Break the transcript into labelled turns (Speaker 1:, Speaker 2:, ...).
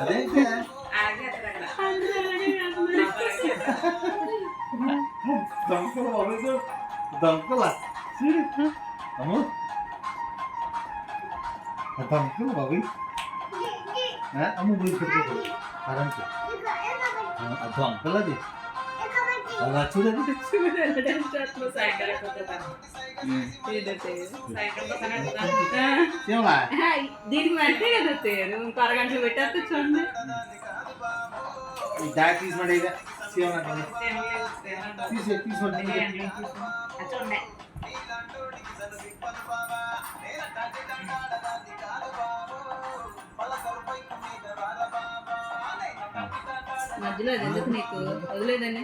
Speaker 1: అదేంటి దొంగలు బాబు దొంగల అమ్మ దొంగలు బాబు అమ్మ పోయి పెట్టుకో కరెంట్ దొంగలు అది అలా చూడండి
Speaker 2: దీనికి అంటే కదా తేరు ఇంకో అరగంటలు పెట్టేస్తే చూడండి
Speaker 1: తీసుకోండి తీసుకోండి
Speaker 2: చూడండి మధ్యలో అది ఎందుకు నీకు వదిలేదండి